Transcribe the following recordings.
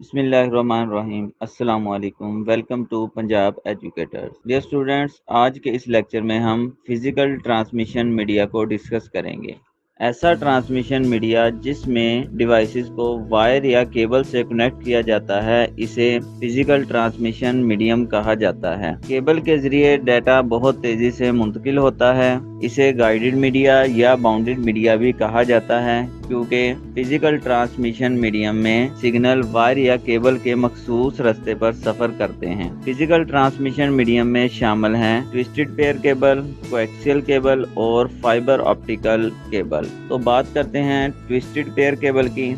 बिस्मिल्लाहिर्रहमानिर्रहीम। अस्सलाम वालेकुम। Welcome to Punjab educators. Dear students, आज के इस लेक्चर में हम फिजिकल ट्रांसमिशन मीडिया को डिस्कस करेंगे। ऐसा ट्रांसमिशन मीडिया जिसमें डिवाइसेस को वायर या केबल से कनेक्ट किया जाता है, इसे फिजिकल ट्रांसमिशन मीडियम कहा जाता है। केबल के जरिए डाटा बहुत तेजी से मुंतकिल होता है। इसे गाइडेड मीडिया या बाउंडेड मीडिया भी कहा जाता है, क्योंकि फिजिकल ट्रांसमिशन मीडियम में सिग्नल वायर या केबल के मखसूस रास्ते पर सफर करते हैं। फिजिकल ट्रांसमिशन मीडियम में शामिल हैं twisted pair cable, coaxial cable और फाइबर ऑप्टिकल केबल। तो बात करते हैं ट्विस्टेड पेयर केबल की।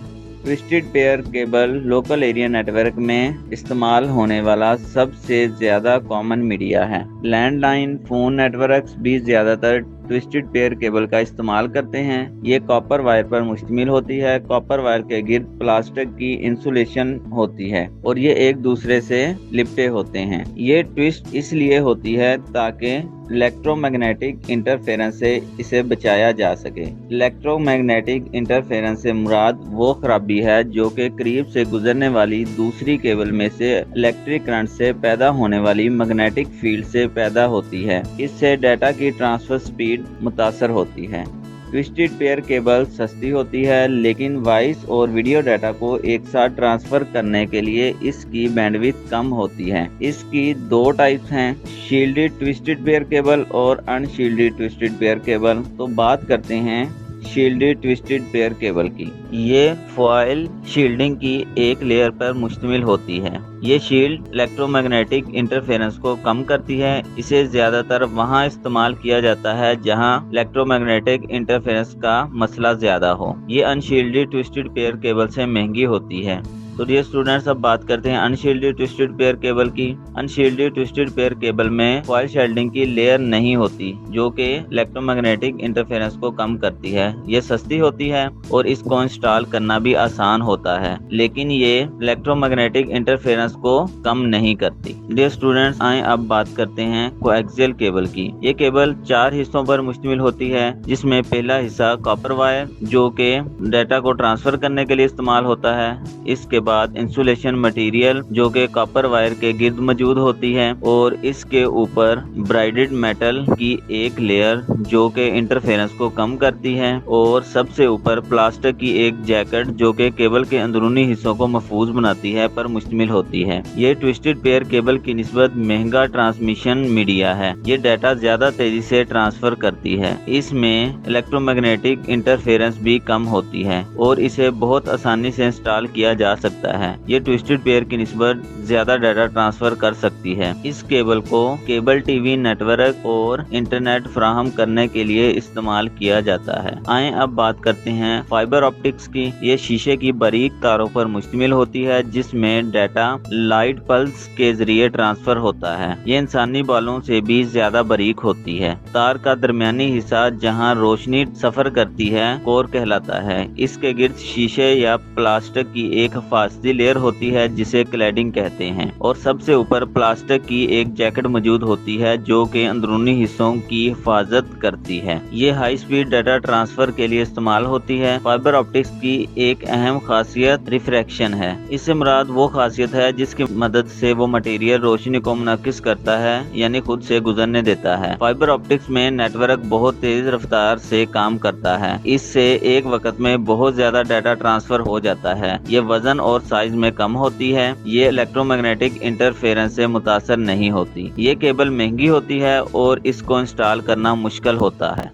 Twisted pair cable local area network में इस्तेमाल होने वाला सबसे ज़्यादा कॉमन मीडिया है। लैंडलाइन फ़ोन नेटवर्क्स भी ज़्यादातर ट्विस्टेड पेयर केबल का इस्तेमाल करते हैं। ये कॉपर वायर पर मुश्तमिल होती है। कॉपर वायर के गिर्द प्लास्टिक की इंसुलेशन होती है और ये एक दूसरे से लिपटे होते हैं। ये ट्विस्ट इसलिए होती है ताकि इलेक्ट्रोमैग्नेटिक इंटरफेरेंस से इसे बचाया जा सके। इलेक्ट्रोमैग्नेटिक इंटरफेरेंस से मुराद वो खराबी है जो कि करीब से गुजरने वाली दूसरी केबल में से इलेक्ट्रिक करंट से पैदा होने वाली मैग्नेटिक फील्ड से पैदा होती है। इससे डाटा की ट्रांसफर स्पीड मुतासर होती है। ट्विस्टेड पेयर केबल सस्ती होती है, लेकिन वॉइस और वीडियो डाटा को एक साथ ट्रांसफर करने के लिए इसकी बैंडविड्थ कम होती है। इसकी दो टाइप्स हैं, शील्डेड ट्विस्टेड पेयर केबल और अनशील्डेड ट्विस्टेड पेयर केबल। तो बात करते हैं शील्डेड ट्विस्टेड पेयर केबल की। ये फॉयल शील्डिंग की एक लेयर पर मुश्तमिल होती है। ये शील्ड इलेक्ट्रोमैग्नेटिक इंटरफेरेंस को कम करती है। इसे ज्यादातर वहां इस्तेमाल किया जाता है जहां इलेक्ट्रोमैग्नेटिक इंटरफेरेंस का मसला ज्यादा हो। ये अनशील्डेड ट्विस्टेड पेयर केबल से महंगी होती है। तो डियर स्टूडेंट्स, अब बात करते हैं अनशील्डेड ट्विस्टेड पेयर केबल की। अनशील्डेड ट्विस्टेड पेयर केबल में फॉयल शील्डिंग की लेयर नहीं होती, जो कि इलेक्ट्रोमैग्नेटिक इंटरफेरेंस को कम करती है। ये सस्ती होती है और इसको इंस्टॉल करना भी आसान होता है, लेकिन ये इलेक्ट्रोमैग्नेटिक इंटरफेरेंस को कम नहीं करती। डियर स्टूडेंट्स, आए अब बात करते हैं कोएक्सियल केबल की। ये केबल 4 हिस्सों पर मुश्तमिल होती है, जिसमें पहला हिस्सा कॉपर वायर जो कि डाटा को ट्रांसफर करने के लिए इस्तेमाल होता है। इसके बाद इंसुलेशन मटेरियल जो कि कॉपर वायर के गिर्द मौजूद होती है, और इसके ऊपर ब्राइडेड मेटल की एक लेयर जो कि इंटरफेरेंस को कम करती है, और सबसे ऊपर प्लास्टिक की एक जैकेट जो कि केबल के अंदरूनी हिस्सों को महफूज बनाती है पर मुश्तमिल होती है। ये ट्विस्टेड पेयर केबल की निस्बत महंगा ट्रांसमिशन मीडिया है। ये डाटा ज्यादा तेजी से ट्रांसफर करती है। इसमें इलेक्ट्रोमैग्नेटिक इंटरफेरेंस भी कम होती है और इसे बहुत आसानी से इंस्टॉल किया जा सकता है। ये ट्विस्टेड पेयर की निस्बत ज्यादा डाटा ट्रांसफर कर सकती है। इस केबल को केबल टीवी नेटवर्क और इंटरनेट फराहम करने के लिए इस्तेमाल किया जाता है। आए अब बात करते हैं फाइबर ऑप्टिक्स की। ये शीशे की बारीक तारों पर मुश्तमिल होती है, जिसमें डाटा लाइट पल्स के जरिए ट्रांसफर होता है। ये इंसानी बालों से भी ज्यादा बारीक होती है। तार का दरमियानी हिस्सा जहाँ रोशनी सफर करती है कोर कहलाता है। इसके गिर्द शीशे या प्लास्टिक की एक हिफाजती लेयर होती है जिसे क्लैडिंग कहते हैं, और सबसे ऊपर प्लास्टिक की एक जैकेट मौजूद होती है जो कि अंदरूनी हिस्सों की हिफाजत करती है। ये हाई स्पीड डाटा ट्रांसफर के लिए इस्तेमाल होती है। फाइबर ऑप्टिक्स की एक अहम खासियत रिफ्रैक्शन है। इससे मुराद वो खासियत है जिसकी मदद से वो मटेरियल रोशनी को मुनक्किस करता है, यानी खुद से गुजरने देता है। फाइबर ऑप्टिक्स में नेटवर्क बहुत तेज रफ्तार से काम करता है। इससे एक वक्त में बहुत ज्यादा डाटा ट्रांसफर हो जाता है। ये वजन और साइज में कम होती है। ये इलेक्ट्रोमैग्नेटिक इंटरफेरेंस से मुतासर नहीं होती। ये केबल महंगी होती है और इसको इंस्टॉल करना मुश्किल होता है।